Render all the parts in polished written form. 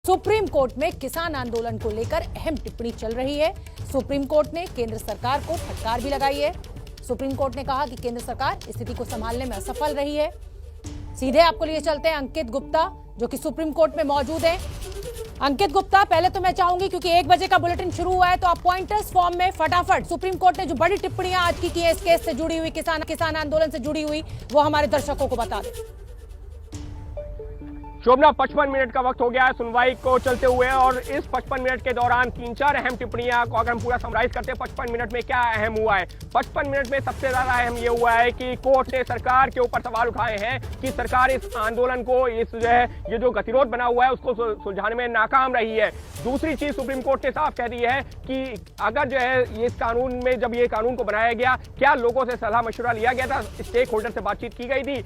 Supreme court में किसान आंदोलन को लेकर अहम टिप्पणी चल रही है। सुप्रीम कोर्ट ने केंद्र सरकार को फटकार भी लगाई है। सुप्रीम कोर्ट ने कहा कि केंद्र सरकार स्थिति को संभालने में असफल रही है। सीधे आपको लिए चलते हैं अंकित गुप्ता, जो कि सुप्रीम कोर्ट में मौजूद हैं। अंकित गुप्ता, पहले तो मैं चाहूंगी क्योंकि 1 बजे का बुलेटिन शुरू हुआ है, तो आप पॉइंटर्स फॉर्म में फटाफट सुप्रीम कोर्ट ने जो बड़ी टिप्पणियां आज की है इस केस से जुड़ी हुई, किसान आंदोलन से जुड़ी हुई, वो हमारे दर्शकों को बता दें। शोभना, 55 मिनट का वक्त हो गया है सुनवाई को चलते हुए, और इस 55 मिनट के दौरान 3-4 अहम टिप्पणियां को अगर हम पूरा समराइज करते हैं 55 मिनट में क्या अहम हुआ है। 55 मिनट में सबसे ज्यादा अहम ये हुआ है कि कोर्ट ने सरकार के ऊपर सवाल उठाए हैं कि सरकार इस आंदोलन को, इस जो है ये जो गतिरोध बना हुआ है उसको सुलझाने में नाकाम रही है। दूसरी चीज सुप्रीम कोर्ट ने साफ कह दी है कि अगर जो है इस कानून में, जब ये कानून को बनाया गया, क्या लोगों से सलाह मशवरा लिया गया था, स्टेक होल्डर से बातचीत की गई थी,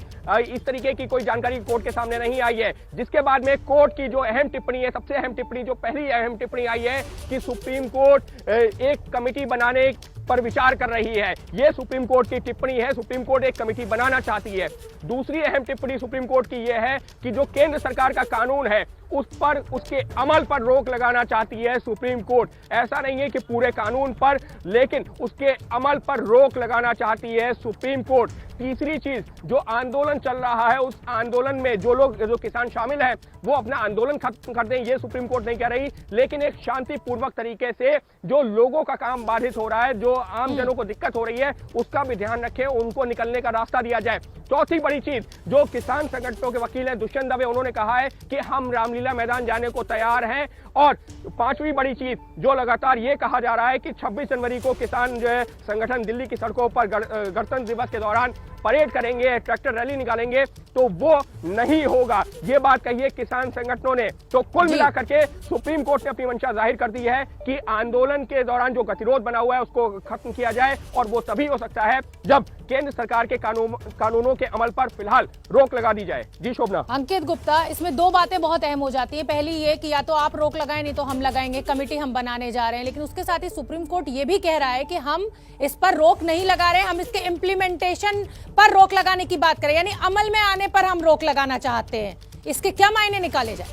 इस तरीके की कोई जानकारी कोर्ट के सामने नहीं आई है। जिसके बाद में कोर्ट की जो अहम टिप्पणी है, सबसे अहम टिप्पणी, जो पहली अहम टिप्पणी आई है कि सुप्रीम कोर्ट एक कमेटी बनाने पर विचार कर रही है। यह सुप्रीम कोर्ट की टिप्पणी है। सुप्रीम कोर्ट एक कमेटी बनाना चाहती है। दूसरी अहम टिप्पणी सुप्रीम कोर्ट की यह है कि जो केंद्र सरकार का कानून है उस पर, उसके अमल पर रोक लगाना चाहती है सुप्रीम कोर्ट। ऐसा नहीं है कि पूरे कानून पर, लेकिन उसके अमल पर रोक लगाना चाहती है सुप्रीम कोर्ट। तीसरी चीज, जो आंदोलन चल रहा है उस आंदोलन में जो किसान शामिल है वो अपना आंदोलन खत्म कर दें, ये सुप्रीम कोर्ट नहीं कह रही, लेकिन एक शांतिपूर्वक तरीके से जो लोगों का काम बाधित हो रहा है, जो आम जनों को दिक्कत हो रही है, उसका भी ध्यान रखें, उनको निकलने का रास्ता दिया जाए। चौथी बड़ी चीज, जो किसान संगठनों के वकील हैं दुष्यंत दवे, उन्होंने कहा है कि हम रामलीला मैदान जाने को तैयार हैं। और पांचवी बड़ी चीज, जो लगातार ये कहा जा रहा है कि 26 जनवरी को किसान जो है संगठन दिल्ली की सड़कों पर गणतंत्र दिवस के दौरान परेड करेंगे, ट्रैक्टर रैली निकालेंगे, तो वो नहीं होगा। ये बात कही है किसान संगठनों ने। तो कुल मिलाकर के सुप्रीम कोर्ट ने अपनी मंशा जाहिर कर दी है कि आंदोलन के दौरान जो गतिरोध बना हुआ है उसको खत्म किया जाए, और वो तभी हो सकता है जब केंद्र सरकार के कानूनों के अमल पर फिलहाल रोक लगा दी जाए। जी शोभना। अंकित गुप्ता, इसमें 2 बातें बहुत अहम हो जाती हैं। पहली ये कि या तो आप रोक लगाएं, नहीं तो हम लगाएंगे, कमेटी हम बनाने जा रहे हैं, लेकिन उसके साथ ही सुप्रीम कोर्ट ये भी कह रहा है कि हम इस पर रोक नहीं लगा रहे, हम इसके इम्प्लीमेंटेशन पर रोक लगाने की बात करें, यानी अमल में आने पर हम रोक लगाना चाहते हैं। इसके क्या मायने निकाले जाए?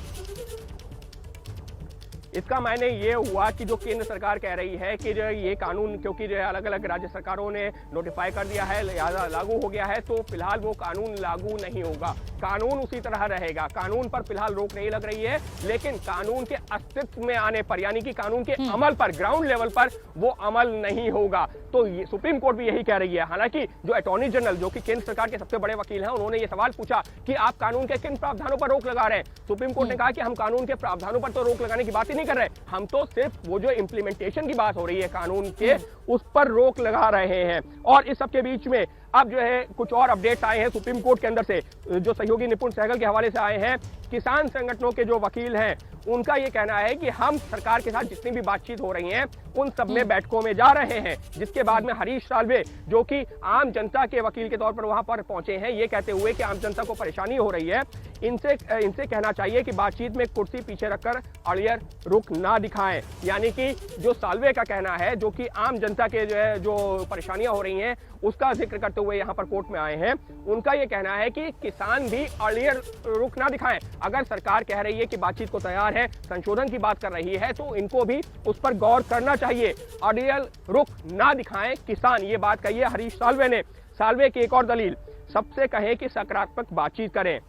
इसका मायने ये हुआ कि जो केंद्र सरकार कह रही है कि जो ये कानून, क्योंकि जो है अलग अलग राज्य सरकारों ने नोटिफाई कर दिया है, लागू हो गया है, तो फिलहाल वो कानून लागू नहीं होगा, कानून उसी तरह रहेगा। कानून पर फिलहाल रोक नहीं लग रही है, लेकिन कानून के अस्तित्व में आने पर, यानी कि कानून के अमल पर, ग्राउंड लेवल पर वो अमल नहीं होगा। तो सुप्रीम कोर्ट भी यही कह रही है। हालांकि जो अटॉर्नी जनरल, जो कि केंद्र सरकार के सबसे बड़े वकील हैं, उन्होंने ये सवाल पूछा कि आप कानून के किन प्रावधानों पर रोक लगा रहे हैं। सुप्रीम कोर्ट ने कहा कि हम कानून के प्रावधानों पर तो रोक लगाने की बात ही नहीं कर रहे, हम तो सिर्फ वो जो इम्प्लीमेंटेशन की बात हो रही है कानून के, उस पर रोक लगा रहे हैं। और इस सब के बीच में अब जो है कुछ और अपडेट्स आए हैं सुप्रीम कोर्ट के अंदर से, जो सहयोगी निपुण सहगल के हवाले से आए हैं। किसान संगठनों के जो वकील हैं उनका ये कहना है कि हम सरकार के साथ जितनी भी बातचीत हो रही हैं उन सब में बैठकों में जा रहे हैं। जिसके बाद में हरीश साल्वे, जो कि आम जनता के वकील के तौर पर वहां पर पहुंचे हैं, ये कहते हुए कि आम जनता को परेशानी हो रही है, इनसे कहना चाहिए कि बातचीत में कुर्सी पीछे रखकर अड़ियर रुख ना दिखाएं। यानी कि जो साल्वे का कहना है, जो कि आम जनता के जो है जो परेशानियां हो रही हैं उसका जिक्र करते हुए यहां पर कोर्ट में आए हैं, उनका ये कहना है कि किसान भी अड़ियर रुख ना दिखाएं। अगर सरकार कह रही है कि बातचीत को तैयार है, संशोधन की बात कर रही है, तो इनको भी उस पर गौर करना चाहिए। अड़ियल रुख ना दिखाएं किसान, ये बात कही है हरीश साल्वे ने। साल्वे की एक और दलील, सबसे कहें कि सकारात्मक बातचीत करें।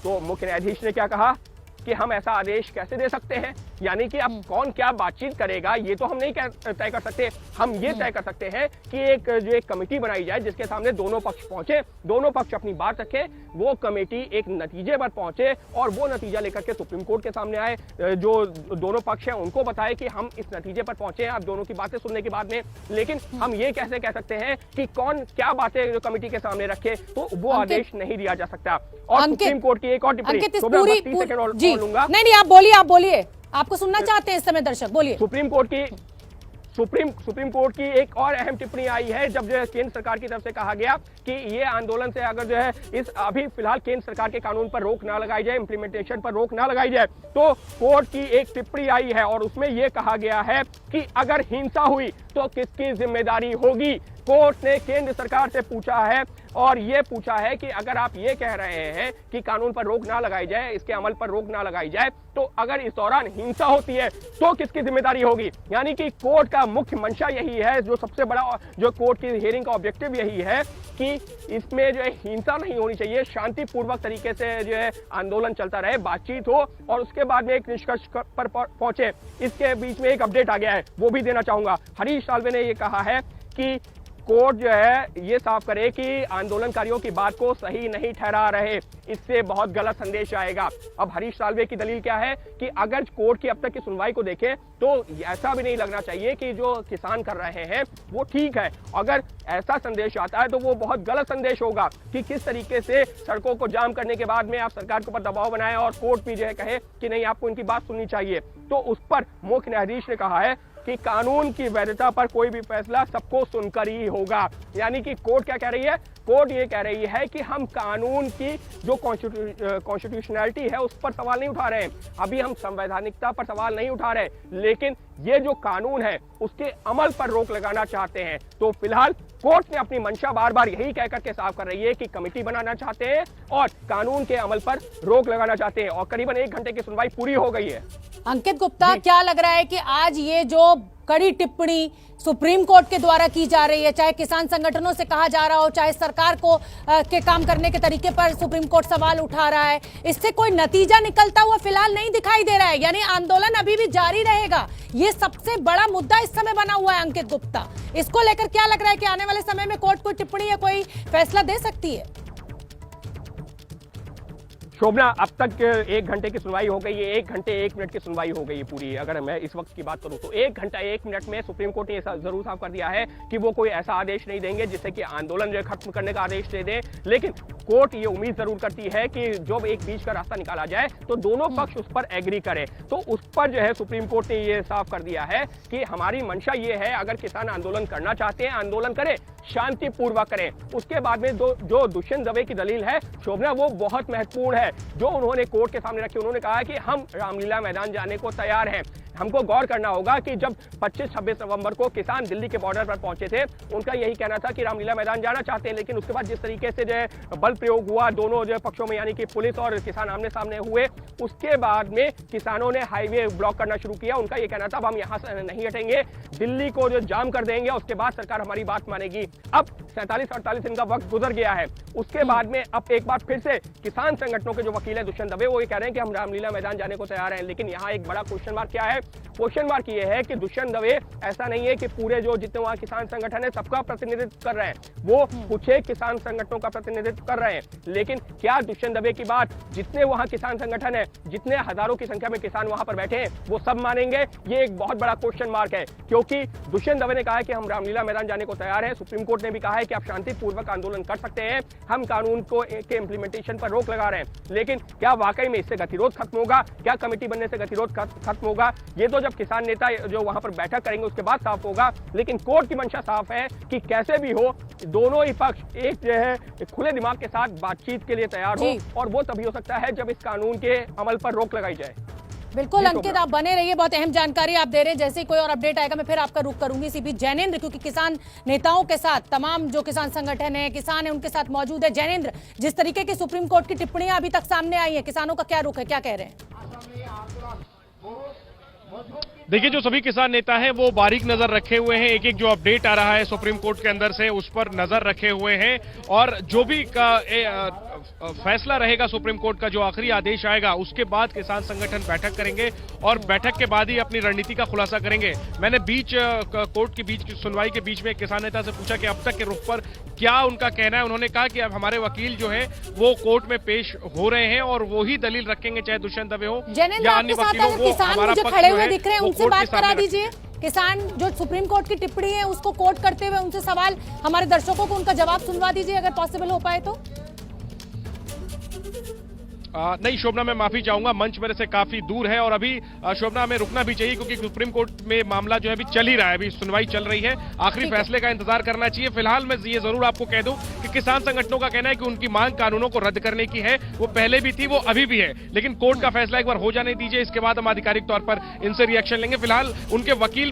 तो मुख्य न्यायाधीश ने क्या कहा कि हम ऐसा आदेश कैसे दे सकते हैं, यानी कि अब कौन क्या बातचीत करेगा ये तो हम नहीं तय कर सकते। हम ये तय कर सकते हैं कि एक कमेटी बनाई जाए जिसके सामने दोनों पक्ष पहुंचे, दोनों पक्ष अपनी बात रखे, वो कमेटी एक नतीजे पर पहुंचे और वो नतीजा लेकर के सुप्रीम कोर्ट के सामने आए, जो दोनों पक्ष हैं उनको बताए कि हम इस नतीजे पर पहुंचे हैं। अब दोनों की बातें सुनने के बाद में, लेकिन हम ये कैसे कह सकते हैं कि कौन क्या बातें जो कमेटी के सामने रखे, तो वो आदेश नहीं दिया जा सकता। और सुप्रीम कोर्ट की एक और टिप्पणी, लूंगा। नहीं, आप बोलिए, आपको सुनना चाहते हैं इस समय दर्शक, बोलिए। सुप्रीम कोर्ट की एक और अहम टिप्पणी आई है, जब जो है केंद्र सरकार की तरफ से कहा गया कि ये आंदोलन से अगर जो है इस अभी फिलहाल केंद्र सरकार के कानून पर रोक ना लगाई जाए, इंप्लीमेंटेशन पर रोक ना लगाई जाए, तो कोर्ट की एक टिप्पणी आई है और उसमें यह कहा गया है कि अगर हिंसा हुई तो किसकी जिम्मेदारी होगी। कोर्ट ने केंद्र सरकार से पूछा है और ये पूछा है कि अगर आप ये कह रहे हैं कि कानून पर रोक ना लगाई जाए, इसके अमल पर रोक ना लगाई जाए, तो अगर इस दौरान हिंसा होती है तो किसकी जिम्मेदारी होगी? यानी कि कोर्ट का मुख्य मंशा यही है, जो सबसे बड़ा जो कोर्ट की हियरिंग का ऑब्जेक्टिव यही है कि इसमें जो है हिंसा नहीं होनी चाहिए, शांतिपूर्वक तरीके से जो है आंदोलन चलता रहे, बातचीत हो और उसके बाद में एक निष्कर्ष पर पहुंचे। इसके बीच में एक अपडेट आ गया है, वो भी देना चाहूंगा। हरीश साल्वे ने ये कहा है कि कोर्ट जो है ये साफ करे कि आंदोलनकारियों की बात को सही नहीं ठहरा रहे, इससे बहुत गलत संदेश आएगा। अब हरीश साल्वे की दलील क्या है कि अगर कोर्ट की अब तक की सुनवाई को देखें तो ऐसा भी नहीं लगना चाहिए कि जो किसान कर रहे हैं वो ठीक है। अगर ऐसा संदेश आता है तो वो बहुत गलत संदेश होगा कि किस तरीके से सड़कों को जाम करने के बाद में आप सरकार के ऊपर दबाव बनाएं और कोर्ट भी जो है कहे कि नहीं आपको इनकी बात सुननी चाहिए। तो उस पर मुख्य न्यायाधीश ने कहा है कि कानून की वैधता पर कोई भी फैसला सबको सुनकर ही होगा। यानी कि कोर्ट क्या कह रही है? कोर्ट ये कह रही है कि हम कानून की जो कॉन्स्टिट्यूशनैलिटी है उस पर सवाल नहीं उठा रहे हैं, अभी हम संवैधानिकता पर सवाल नहीं उठा रहे, लेकिन ये जो कानून है उसके अमल पर रोक लगाना चाहते हैं। तो फिलहाल कोर्ट ने अपनी मंशा बार बार यही कहकर के साफ कर रही है कि कमेटी बनाना चाहते हैं और कानून के अमल पर रोक लगाना चाहते हैं। और करीबन 1 घंटे की सुनवाई पूरी हो गई है। अंकित गुप्ता, क्या लग रहा है कि आज ये जो कड़ी टिप्पणी सुप्रीम कोर्ट के द्वारा की जा रही है, चाहे किसान संगठनों से कहा जा रहा हो, चाहे सरकार को के काम करने के तरीके पर सुप्रीम कोर्ट सवाल उठा रहा है, इससे कोई नतीजा निकलता हुआ फिलहाल नहीं दिखाई दे रहा है, यानी आंदोलन अभी भी जारी रहेगा। ये सबसे बड़ा मुद्दा इस समय बना हुआ है। अंकित गुप्ता, इसको लेकर क्या लग रहा है कि आने वाले समय में कोर्ट कोई टिप्पणी या कोई फैसला दे सकती है? शोभना, अब तक 1 घंटे की सुनवाई हो गई है, 1 घंटे 1 मिनट की सुनवाई हो गई है पूरी। अगर मैं इस वक्त की बात करूं तो 1 घंटा 1 मिनट में सुप्रीम कोर्ट ने जरूर साफ कर दिया है कि वो कोई ऐसा आदेश नहीं देंगे जिससे कि आंदोलन जो है खत्म करने का आदेश दे दें, लेकिन कोर्ट ये उम्मीद जरूर करती है कि जब एक बीच का रास्ता निकाला जाए तो दोनों पक्ष उस पर एग्री करें। तो उस पर जो है सुप्रीम कोर्ट ने ये साफ कर दिया है कि हमारी मंशा ये है, अगर किसान आंदोलन करना चाहते हैं आंदोलन करें, शांतिपूर्वक करें। उसके बाद में जो दुष्यंत दवे की दलील है शोभना, वो बहुत महत्वपूर्ण है जो उन्होंने कोर्ट के सामने रखी। उन्होंने कहा कि हम रामलीला मैदान जाने को तैयार हैं। हमको गौर करना होगा कि जब 25-26 नवंबर को किसान दिल्ली के बॉर्डर पर पहुंचे थे, उनका यही कहना था कि रामलीला मैदान जाना चाहते हैं, लेकिन उसके बाद जिस तरीके से जो है बल प्रयोग हुआ दोनों जो पक्षों में, यानी कि पुलिस और किसान आमने सामने हुए, उसके बाद में किसानों ने हाईवे ब्लॉक करना शुरू किया। उनका यह कहना था अब हम यहां से नहीं हटेंगे, दिल्ली को जो जाम कर देंगे, उसके बाद सरकार हमारी बात मानेगी। अब 47-48 दिन का वक्त गुजर गया है। उसके बाद में अब एक बार फिर से किसान संगठनों के जो वकील है दुष्यंत दवे, वो ये कह रहे हैं कि हम रामलीला मैदान जाने को तैयार हैं। लेकिन यहाँ एक बड़ा क्वेश्चन मार्क क्या है? क्वेश्चन मार्क ये है कि दुष्यंत दवे ऐसा नहीं है कि पूरे जो जितने वहां किसान संगठन है सबका प्रतिनिधित्व कर रहे हैं, वो कुछ एक किसान संगठनों का प्रतिनिधित्व कर रहे हैं। लेकिन क्या दुष्यंत दवे की बात जितने वहां किसान संगठन है, जितने हजारों की संख्या में किसान वहां पर बैठे हैं, वो सब मानेंगे? ये एक बहुत बड़ा क्वेश्चन मार्क है, क्योंकि दुष्यंत दवे ने कहा है कि हम रामलीला मैदान जाने को तैयार है। सुप्रीम कोर्ट ने भी कहा है कि आप शांतिपूर्वक आंदोलन कर सकते हैं, हम कानून को के इंप्लीमेंटेशन पर रोक लगा रहे हैं। लेकिन क्या वाकई में इससे गतिरोध खत्म होगा? क्या कमेटी बनने से गतिरोध खत्म होगा? ये तो जब किसान नेता जो वहां पर बैठक करेंगे उसके बाद साफ होगा। लेकिन कोर्ट की मंशा साफ है कि कैसे भी हो दोनों ही पक्ष एक जो है खुले दिमाग के साथ बातचीत के लिए तैयार हो, और वो तभी हो सकता है जब इस कानून के अमल पर रोक लगाई जाए। बिल्कुल अंकित, आप बने रहिए, बहुत अहम जानकारी आप दे रहे हैं। जैसे ही कोई और अपडेट आएगा मैं फिर आपका रुख करूंगी। सीपी जैनेंद्र, क्योंकि किसान नेताओं के साथ तमाम जो किसान संगठन है, किसान है, उनके साथ मौजूद है। जैनेंद्र, जिस तरीके की सुप्रीम कोर्ट की टिप्पणियां अभी तक सामने आई है, किसानों का क्या रुख है, क्या कह रहे हैं? देखिए, जो सभी किसान नेता हैं वो बारीक नजर रखे हुए हैं, एक एक जो अपडेट आ रहा है सुप्रीम कोर्ट के अंदर से उस पर नजर रखे हुए हैं, और जो भी फैसला रहेगा सुप्रीम कोर्ट का, जो आखिरी आदेश आएगा, उसके बाद किसान संगठन बैठक करेंगे और बैठक के बाद ही अपनी रणनीति का खुलासा करेंगे। मैंने कोर्ट के बीच की सुनवाई के बीच में एक किसान नेता से पूछा कि अब तक के रुख पर क्या उनका कहना है। उन्होंने कहा कि अब हमारे वकील जो है वो कोर्ट में पेश हो रहे हैं और वो ही दलील रखेंगे, चाहे दुष्यंत दवे हो या अन्य वकील हो। वो हमारा पक्ष खड़े हुए दिख रहे हैं, उनसे बात करा दीजिए। किसान जो सुप्रीम कोर्ट की टिप्पणी है उसको कोट करते हुए उनसे सवाल, हमारे दर्शकों को उनका जवाब सुनवा दीजिए अगर पॉसिबल हो पाए तो। नहीं शोभना, मैं माफी चाहूंगा, मंच मेरे से काफी दूर है और अभी शोभना हमें रुकना भी चाहिए क्योंकि सुप्रीम कोर्ट में मामला जो है अभी चल ही रहा है, अभी सुनवाई चल रही है, आखिरी फैसले का इंतजार करना चाहिए। फिलहाल मैं ये जरूर आपको कह दूं कि किसान संगठनों का कहना है कि उनकी मांग कानूनों को रद्द करने की है, वो पहले भी थी, वो अभी भी है, लेकिन कोर्ट का फैसला एक बार हो जाने दीजिए, इसके बाद हम आधिकारिक तौर पर इनसे रिएक्शन लेंगे। फिलहाल उनके वकील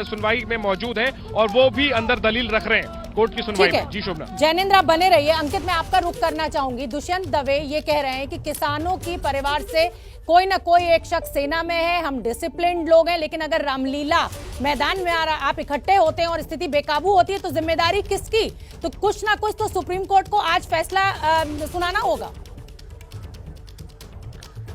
सुनवाई में मौजूद है और वो भी अंदर दलील रख रहे हैं। कोर्ट की सुनवाई ठीक है। में। जी शोभना। जैनेंद्र आप बने रहिए। अंकित मैं आपका रुख करना चाहूंगी। दुष्यंत दवे ये कह रहे हैं कि किसानों की परिवार से कोई ना कोई एक शख्स सेना में है, हम डिसिप्लिन्ड लोग हैं, लेकिन अगर रामलीला मैदान में आप इकट्ठे होते हैं और स्थिति बेकाबू होती है तो जिम्मेदारी किसकी? तो कुछ ना कुछ तो सुप्रीम कोर्ट को आज फैसला सुनाना होगा।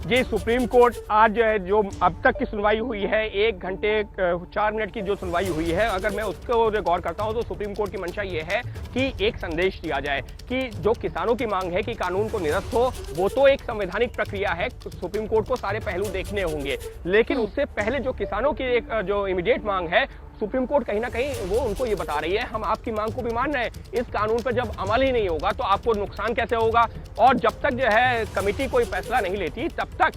जी, सुप्रीम कोर्ट आज जो है, जो अब तक की सुनवाई हुई है 1 घंटे 4 मिनट की जो सुनवाई हुई है, अगर मैं उसको गौर करता हूं तो सुप्रीम कोर्ट की मंशा ये है कि एक संदेश दिया जाए कि जो किसानों की मांग है कि कानून को निरस्त हो, वो तो एक संवैधानिक प्रक्रिया है, सुप्रीम कोर्ट को सारे पहलू देखने होंगे, लेकिन उससे पहले जो किसानों की एक जो इमीडिएट मांग है, सुप्रीम कोर्ट कहीं ना कहीं वो उनको ये बता रही है हम आपकी मांग को भी मान रहे हैं, इस कानून पर जब अमल ही नहीं होगा तो आपको नुकसान कैसे होगा, और जब तक जो है कमेटी कोई फैसला नहीं लेती तब तक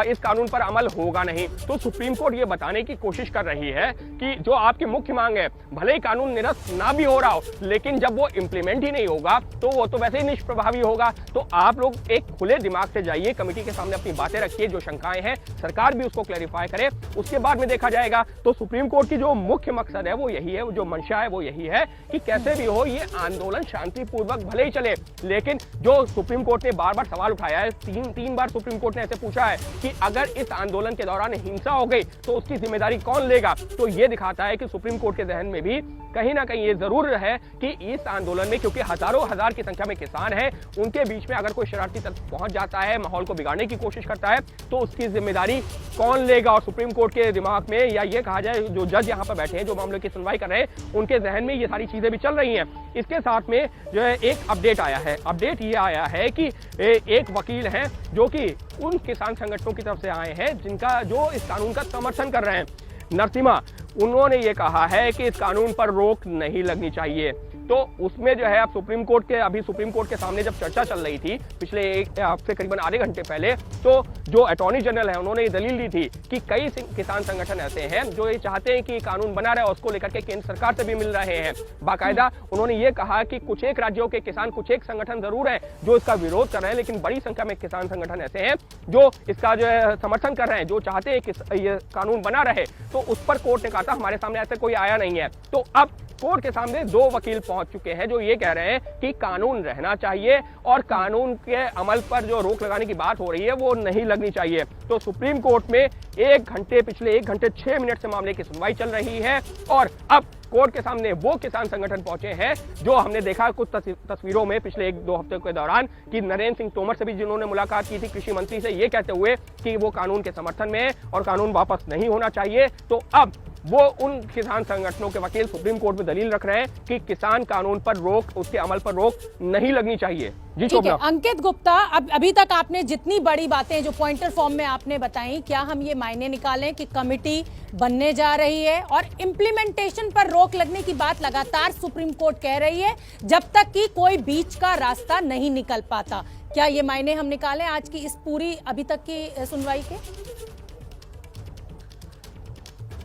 इस कानून पर अमल होगा नहीं। तो सुप्रीम कोर्ट ये बताने की कोशिश कर रही है कि जो आपकी मुख्य मांग है, भले ही कानून निरस्त ना भी हो रहा हो, लेकिन जब वो इंप्लीमेंट ही नहीं होगा तो वो तो वैसे ही निष्प्रभावी होगा। तो आप लोग एक खुले दिमाग से जाइए, कमेटी के सामने अपनी बातें रखिए, जो शंकाएं हैं सरकार भी उसको क्लैरिफाई करे, उसके बाद में देखा जाएगा। तो सुप्रीम कोर्ट की जो मुख्य मकसद है वो यही है, जो मंशा है वो यही है कि कैसे भी हो ये आंदोलन शांतिपूर्वक भले ही चले, लेकिन जो सुप्रीम कोर्ट ने बार बार सवाल उठाया है, तीन बार सुप्रीम कोर्ट ने ऐसे पूछा है कि अगर इस आंदोलन के दौरान हिंसा हो गई तो उसकी जिम्मेदारी कौन लेगा। तो ये दिखाता है कि सुप्रीम कोर्ट के जहन में भी कहीं ना कहीं ये जरूर है कि इस आंदोलन में, क्योंकि हजारों हजार की संख्या में किसान हैं, उनके बीच में अगर कोई शरारती तत्व पहुंच जाता है, माहौल को बिगाड़ने की कोशिश करता है, तो उसकी जिम्मेदारी कौन लेगा। और सुप्रीम कोर्ट के दिमाग में, या ये कहा जाए जो जज यहाँ पर बैठे हैं, जो मामले की सुनवाई कर रहे हैं, उनके जहन में ये सारी चीजें भी चल रही हैं। इसके साथ में जो है एक अपडेट आया है, अपडेट ये आया है कि एक वकील हैं जो कि उन किसान संगठनों की तरफ से आए हैं जिनका जो इस कानून का समर्थन कर रहे हैं, नरसिम्हा, उन्होंने ये कहा है कि इस कानून पर रोक नहीं लगनी चाहिए। तो उसमें जो है अब सुप्रीम कोर्ट के सामने जब चर्चा चल रही थी पिछले एक हफ्ते करीबन आधे घंटे पहले, तो जो अटॉर्नी जनरल है उन्होंने ये दलील दी थी कि कई किसान संगठन ऐसे हैं जो ये चाहते हैं कि कानून बना रहे, और उसको लेकर के केंद्र सरकार से भी मिल रहे हैं। बाकायदा उन्होंने ये कहा कि कुछ एक राज्यों के किसान, कुछ एक संगठन जरूर है जो इसका विरोध कर रहे हैं, लेकिन बड़ी संख्या में किसान संगठन ऐसे हैं जो इसका जो है समर्थन कर रहे हैं, जो चाहते हैं कि ये कानून बना रहे। तो उस पर कोर्ट ने कहा था हमारे सामने ऐसे कोई आया नहीं है। तो अब कोर्ट के सामने 2 वकील पहुंच चुके हैं जो ये कह रहे हैं कि कानून रहना चाहिए और कानून के अमल पर जो रोक लगाने की बात हो रही है वो नहीं लगनी चाहिए। तो सुप्रीम कोर्ट में पिछले 1 घंटे 6 मिनट से मामले की सुनवाई चल रही है, और अब कोर्ट के सामने वो किसान संगठन पहुंचे हैं जो हमने देखा कुछ तस्वीरों में पिछले 1-2 हफ्ते के दौरान कि नरेंद्र सिंह तोमर से भी जिन्होंने मुलाकात की थी कृषि मंत्री से, ये कहते हुए कि वो कानून के समर्थन में है और कानून वापस नहीं होना चाहिए। तो अब वो उन किसान संगठनों के वकील सुप्रीम कोर्ट में दलील रख रहे हैं कि किसान कानून पर रोक, उसके अमल पर रोक नहीं लगनी चाहिए। जी ठीक है, अंकित गुप्ता, अभी तक आपने जितनी बड़ी बातें जो पॉइंटर फॉर्म में आपने बताई, क्या हम ये मायने निकालें कि कमेटी बनने जा रही है और इम्प्लीमेंटेशन पर रोक लगने की बात लगातार सुप्रीम कोर्ट कह रही है जब तक कि कोई बीच का रास्ता नहीं निकल पाता? क्या ये मायने हम निकालें आज की इस पूरी अभी तक की सुनवाई के?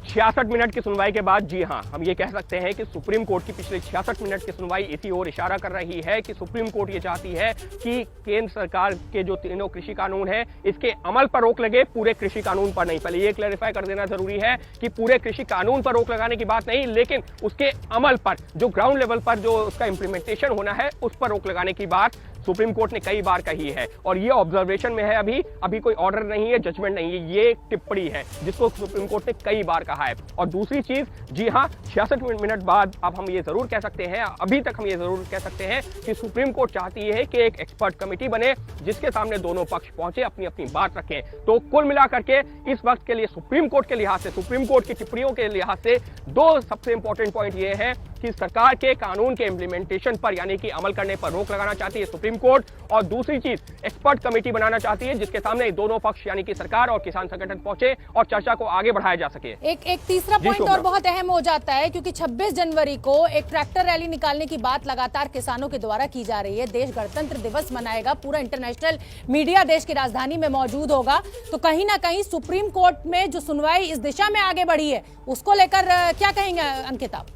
66 मिनट की सुनवाई के बाद जी हां, हम ये कह सकते हैं कि सुप्रीम कोर्ट की पिछले 66 मिनट की सुनवाई इसी ओर इशारा कर रही है कि सुप्रीम कोर्ट ये चाहती है कि केंद्र सरकार के जो तीनों कृषि कानून हैं इसके अमल पर रोक लगे, पूरे कृषि कानून पर नहीं। पहले ये क्लैरिफाई कर देना जरूरी है कि पूरे कृषि कानून पर रोक लगाने की बात नहीं, लेकिन उसके अमल पर, जो ग्राउंड लेवल पर जो उसका इंप्लीमेंटेशन होना है उस पर रोक लगाने की बात सुप्रीम कोर्ट ने कई बार कही है। और ये ऑब्जर्वेशन में है, अभी कोई ऑर्डर नहीं है, जजमेंट नहीं है, ये टिप्पणी है जिसको सुप्रीम कोर्ट ने कई बार कहा है। और दूसरी चीज, जी हां, 66 मिनट बाद अब हम ये जरूर कह सकते हैं, अभी तक हम ये जरूर कह सकते हैं कि सुप्रीम कोर्ट चाहती है कि एक एक्सपर्ट कमेटी बने जिसके सामने दोनों पक्ष पहुंचे, अपनी अपनी बात रखें। तो कुल मिलाकर के इस वक्त के लिए सुप्रीम कोर्ट के लिहाज से, सुप्रीम कोर्ट की टिप्पणियों के लिहाज से 2 सबसे इंपॉर्टेंट पॉइंट ये है कि सरकार के कानून के इंप्लीमेंटेशन पर, यानी कि अमल करने पर रोक लगाना चाहती है सुप्रीम कोर्ट, और दूसरी चीज एक्सपर्ट कमेटी बनाना चाहती है जिसके सामने दोनों पक्ष यानी कि सरकार और किसान संगठन पहुंचे और चर्चा को आगे बढ़ाया जा सके। एक तीसरा पॉइंट और बहुत अहम हो जाता है, क्योंकि 26 जनवरी को एक ट्रैक्टर रैली निकालने की बात लगातार किसानों के द्वारा की जा रही है। देश गणतंत्र दिवस मनाएगा, पूरा इंटरनेशनल मीडिया देश की राजधानी में मौजूद होगा, तो कहीं ना कहीं सुप्रीम कोर्ट में जो सुनवाई इस दिशा में आगे बढ़ी है उसको लेकर क्या कहेंगे अंकिता?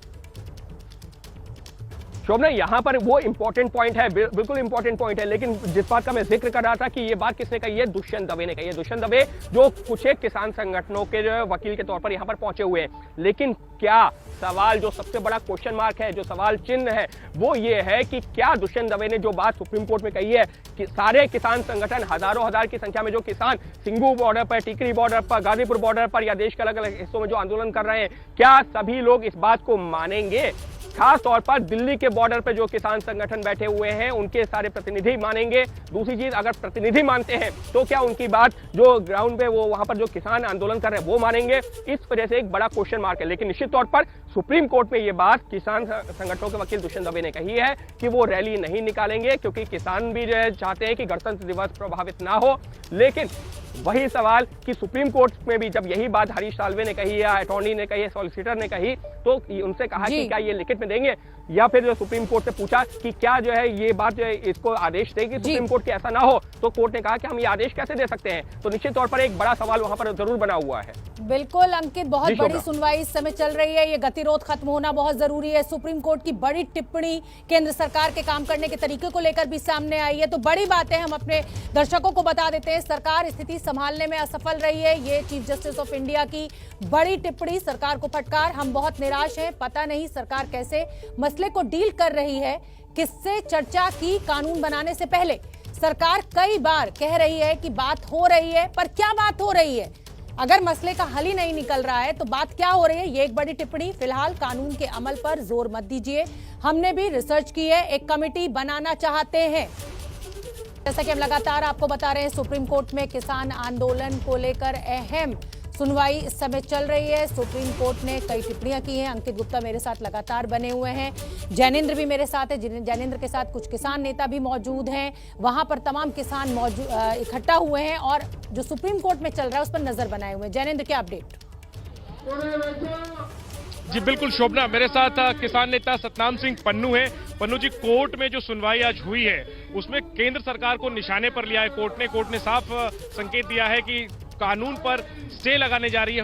शोभना, यहाँ पर वो इंपॉर्टेंट पॉइंट है, बिल्कुल इंपॉर्टेंट पॉइंट है, लेकिन जिस बात का मैं जिक्र कर रहा था कि ये बात किसने कही है, दुष्यंत दवे ने कही है। दुष्यंत दवे जो कुछ एक किसान संगठनों के जो वकील के तौर पर यहाँ पर पहुंचे हुए हैं। लेकिन क्या सवाल, जो सबसे बड़ा क्वेश्चन मार्क है, जो सवाल चिन्ह है, वो ये है कि क्या दुष्यंत दवे ने जो बात सुप्रीम कोर्ट में कही है कि सारे किसान संगठन, हजारों हजार की संख्या में जो किसान सिंगू बॉर्डर पर, टिकरी बॉर्डर पर, गाजीपुर बॉर्डर पर या देश के अलग अलग हिस्सों में जो आंदोलन कर रहे हैं, क्या सभी लोग इस बात को मानेंगे? खास तौर पर दिल्ली के बॉर्डर पे जो किसान संगठन बैठे हुए हैं उनके सारे प्रतिनिधि मानेंगे? दूसरी चीज, अगर प्रतिनिधि मानते हैं तो क्या उनकी बात जो ग्राउंड पे वो वहां पर जो किसान आंदोलन कर रहे हैं वो मानेंगे? इस वजह से एक बड़ा क्वेश्चन मार्क है। लेकिन निश्चित तौर पर सुप्रीम कोर्ट में ये बात किसान संगठनों के वकील दुष्यंत दवे ने कही है कि वो रैली नहीं निकालेंगे, क्योंकि किसान भी जो है चाहते हैं कि गणतंत्र दिवस प्रभावित ना हो। लेकिन वही सवाल कि सुप्रीम कोर्ट में भी जब यही बात हरीश साल्वे ने कही या अटॉर्नी ने कही, सॉलिसिटर ने कही, तो उनसे कहा कि क्या ये लिखित में देंगे, या फिर जो सुप्रीम कोर्ट से पूछा कि क्या जो है ये बात जो है इसको आदेश देगी सुप्रीम कोर्ट के, ऐसा ना हो, तो कोर्ट ने कहा कि हम ये आदेश कैसे दे सकते हैं। तो निश्चित तौर पर एक बड़ा सवाल वहां पर जरूर बना हुआ है। बिल्कुल अंकित, बहुत बड़ी सुनवाई इस समय चल रही है, ये गतिरोध खत्म होना बहुत जरूरी है। सुप्रीम कोर्ट की बड़ी टिप्पणी केंद्र सरकार के काम करने के तरीके को लेकर भी सामने आई है। तो बड़ी बातें हम अपने दर्शकों को बता देते हैं। सरकार स्थिति संभालने में असफल रही है, ये चीफ जस्टिस ऑफ इंडिया की बड़ी टिप्पणी। सरकार को फटकार, हम बहुत निराश हैं, पता नहीं सरकार कैसे मसले को डील कर रही है। किससे चर्चा की कानून बनाने से पहले? सरकार कई बार कह रही है कि बात हो रही है, पर क्या बात हो रही है? अगर मसले का हल ही नहीं निकल रहा है तो बात क्या हो रही है? ये एक बड़ी टिप्पणी। फिलहाल कानून के अमल पर जोर मत दीजिए, हमने भी रिसर्च की है, एक कमेटी बनाना चाहते हैं। जैसा कि हम लगातार आपको बता रहे हैं, सुप्रीम कोर्ट में किसान आंदोलन को लेकर अहम सुनवाई इस समय चल रही है। सुप्रीम कोर्ट ने कई टिप्पणियां की हैं। अंकित गुप्ता मेरे साथ लगातार बने हुए हैं, जैनेंद्र भी मेरे साथ है, जैनेंद्र के साथ कुछ किसान नेता भी मौजूद हैं। वहां पर तमाम किसान इकट्ठा हुए हैं और जो सुप्रीम कोर्ट में चल रहा है उस पर नजर बनाए हुए हैं। जैनेंद्र, क्या अपडेट? जी बिल्कुल शोभना, मेरे साथ किसान नेता सतनाम सिंह पन्नू है। पन्नू जी, कोर्ट में जो सुनवाई आज हुई है उसमें केंद्र सरकार को निशाने पर लिया है कोर्ट ने साफ संकेत दिया है कि कानून पर स्टे लगाने जा रही है,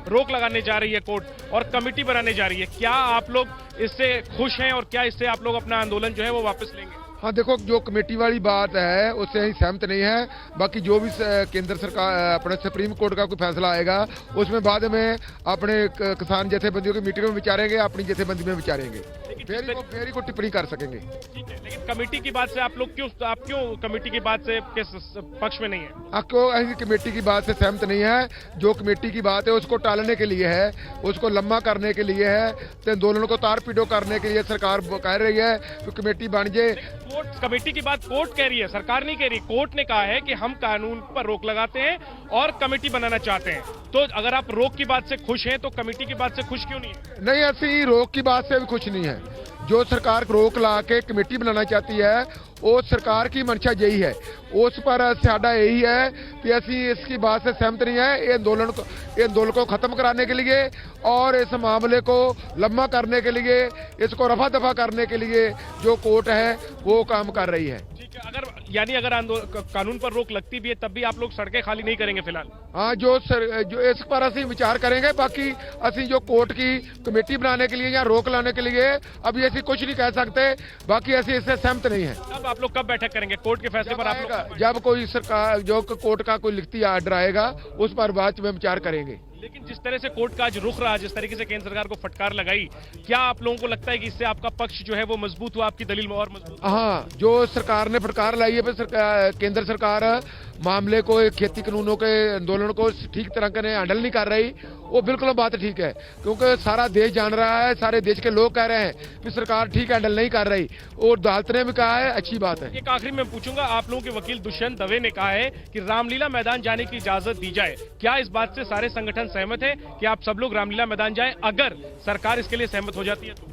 रोक लगाने जा रही है कोर्ट, और कमेटी बनाने जा रही है। क्या आप लोग इससे खुश हैं और क्या इससे आप लोग अपना आंदोलन जो है वो वापस लेंगे? हाँ देखो, जो कमेटी वाली बात है उससे ही सहमत नहीं है। बाकी जो भी केंद्र सरकार अपने सुप्रीम कोर्ट का कोई फैसला आएगा उसमें बाद में अपने किसान जथेबंदियों की मीटिंग में विचारेंगे, अपनी जथेबंदी में विचारेंगे, फेरी को टिप्पणी कर सकेंगे। ठीक है, लेकिन कमेटी की बात से आप लोग क्यों कमेटी की बात से किस पक्ष में नहीं है? क्यों ऐसी कमेटी की बात से सहमत नहीं है? जो कमेटी की बात है उसको टालने के लिए है, उसको लंबा करने के लिए है, तो आंदोलन को तार पीड़ो करने के लिए सरकार कह रही है कि कमेटी बन जाए। कोर्ट कमेटी की बात कोर्ट कह रही है, सरकार नहीं कह रही। कोर्ट ने कहा है कि हम कानून पर रोक लगाते हैं और कमेटी बनाना चाहते हैं। तो अगर आप रोक की बात से खुश हैं तो कमेटी की बात से खुश क्यों नहीं है? नहीं, ऐसी रोक की बात से भी खुश नहीं है। जो सरकार रोक ला के कमेटी बनाना चाहती है वो सरकार की मंशा यही है, उस पर साडा यही है कि असी इसकी बात से सहमत नहीं है। ये आंदोलन को खत्म कराने के लिए और इस मामले को लंबा करने के लिए, इसको रफा दफा करने के लिए जो कोर्ट है वो काम कर रही है। ठीक है, अगर कानून पर रोक लगती भी है तब भी आप लोग सड़कें खाली नहीं करेंगे फिलहाल? हाँ, जो इस पर असी विचार करेंगे। बाकी असी जो कोर्ट की कमेटी बनाने के लिए या रोक लाने के लिए अभी ऐसी कुछ नहीं कह सकते। बाकी ऐसी इससे सहमत नहीं है। अब आप लोग कब बैठक करेंगे कोर्ट के फैसले पर? आप लोग जब कोई सरकार जो कोर्ट का कोई लिखती आर्डर आएगा उस पर बाद में विचार करेंगे। लेकिन जिस तरह से कोर्ट का आज रुख रहा, जिस तरीके से केंद्र सरकार को फटकार लगाई, क्या आप लोगों को लगता है कि इससे आपका पक्ष जो है वो मजबूत हुआ, आपकी दलील में और मजबूत? हाँ, जो सरकार ने फटकार लाई है, केंद्र सरकार मामले को, खेती कानूनों के आंदोलन को ठीक तरह से हैंडल नहीं कर रही, वो बिल्कुल बात ठीक है, क्योंकि सारा देश जान रहा है, सारे देश के लोग कह रहे हैं कि सरकार ठीक हैंडल नहीं कर रही, और अदालत ने भी कहा है, अच्छी बात है। एक आखिरी में पूछूंगा, आप लोगों के वकील दुष्यंत दवे ने कहा है कि रामलीला मैदान जाने की इजाजत दी जाए। क्या इस बात से सारे संगठन सहमत है कि आप सब लोग रामलीला मैदान जाएं, अगर सरकार इसके लिए सहमत हो जाती है तो?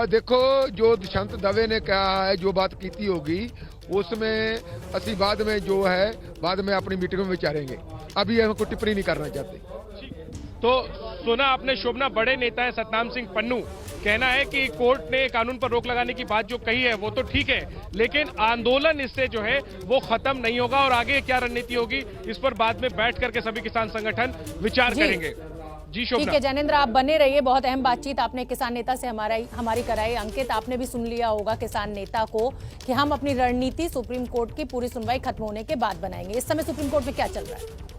देखो, जो दुष्यंत दवे ने कहा है, जो बात की होगी उसमें असी बाद में जो है बाद में अपनी मीटिंग में विचारेंगे। अभी हम कोई टिप्पणी नहीं करना चाहते। तो सुना आपने शोभना, बड़े नेता है सतनाम सिंह पन्नू, कहना है कि कोर्ट ने कानून पर रोक लगाने की बात जो कही है वो तो ठीक है, लेकिन आंदोलन इससे जो है वो खत्म नहीं होगा और आगे क्या रणनीति होगी इस पर बाद में बैठ करके सभी किसान संगठन विचार करेंगे। जी ठीक शोभना। है जैनेंद्र, आप बने रहिए। बहुत अहम बातचीत आपने किसान नेता से हमारी कराई। अंकित, आपने भी सुन लिया होगा किसान नेता को कि हम अपनी रणनीति सुप्रीम कोर्ट की पूरी सुनवाई खत्म होने के बाद बनाएंगे। इस समय सुप्रीम कोर्ट में क्या चल रहा है?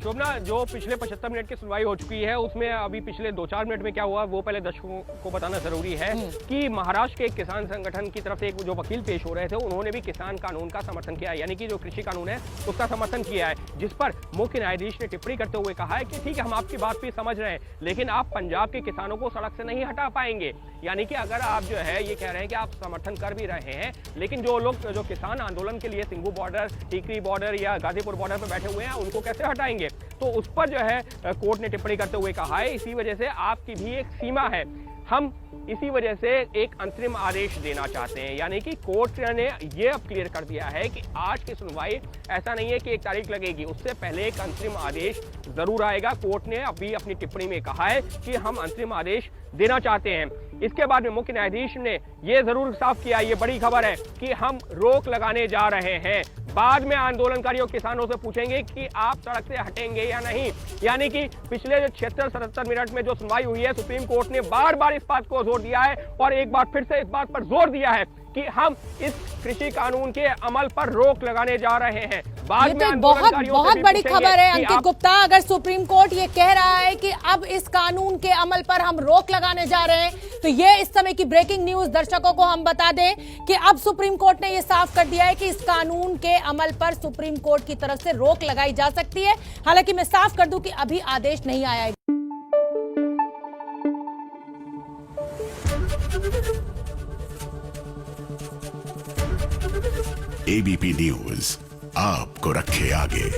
शोभना, जो पिछले 75 मिनट की सुनवाई हो चुकी है उसमें अभी पिछले 2-4 मिनट में क्या हुआ वो पहले दर्शकों को बताना जरूरी है कि महाराष्ट्र के एक किसान संगठन की तरफ से एक जो वकील पेश हो रहे थे उन्होंने भी किसान कानून का समर्थन किया है, यानी कि जो कृषि कानून है उसका समर्थन किया है, जिस पर मुख्य न्यायाधीश ने टिप्पणी करते हुए कहा है कि ठीक है, हम आपकी बात भी समझ रहे हैं, लेकिन आप पंजाब के किसानों को सड़क से नहीं हटा पाएंगे। यानी कि अगर आप जो है ये कह रहे हैं कि आप समर्थन कर भी रहे हैं, लेकिन जो लोग जो किसान आंदोलन के लिए सिंघू बॉर्डर, टीकरी बॉर्डर या गाजीपुर बॉर्डर पर बैठे हुए हैं उनको कैसे हटाएंगे? तो उस पर जो है कोर्ट ने टिप्पणी करते हुए कहा है इसी वजह से आपकी भी एक सीमा है, हम इसी वजह से एक अंतरिम आदेश देना चाहते हैं। यानी कि कोर्ट ने ये अब क्लियर कर दिया है कि आज की सुनवाई ऐसा नहीं है कि एक तारीख लगेगी, उससे पहले एक अंतरिम आदेश जरूर आएगा। कोर्ट ने अभी अपनी टिप्पणी में कहा है कि हम अंतरिम आदेश देना चाहते हैं। इसके बाद में मुख्य न्यायाधीश ने यह जरूर साफ किया, ये बड़ी खबर है, कि हम रोक लगाने जा रहे हैं। बाद में आंदोलनकारियों किसानों से पूछेंगे कि आप सड़क से हटेंगे या नहीं। यानी कि पिछले जो 76-77 मिनट में जो सुनवाई हुई है, सुप्रीम कोर्ट ने बार बार इस बात को जोर दिया है और एक बार फिर से इस बात पर जोर दिया है कि हम इस कृषि कानून के अमल पर रोक लगाने जा रहे हैं। ये तो बहुत बड़ी खबर है अंकित गुप्ता। अगर सुप्रीम कोर्ट ये कह रहा है कि अब इस कानून के अमल पर हम रोक लगाने जा रहे हैं, तो ये इस समय की ब्रेकिंग न्यूज दर्शकों को हम बता दें कि अब सुप्रीम कोर्ट ने ये साफ कर दिया है कि इस कानून के अमल पर सुप्रीम कोर्ट की तरफ से रोक लगाई जा सकती है। हालांकि मैं साफ कर दूं कि अभी आदेश नहीं आया है। एबीपी न्यूज आपको रखे आगे।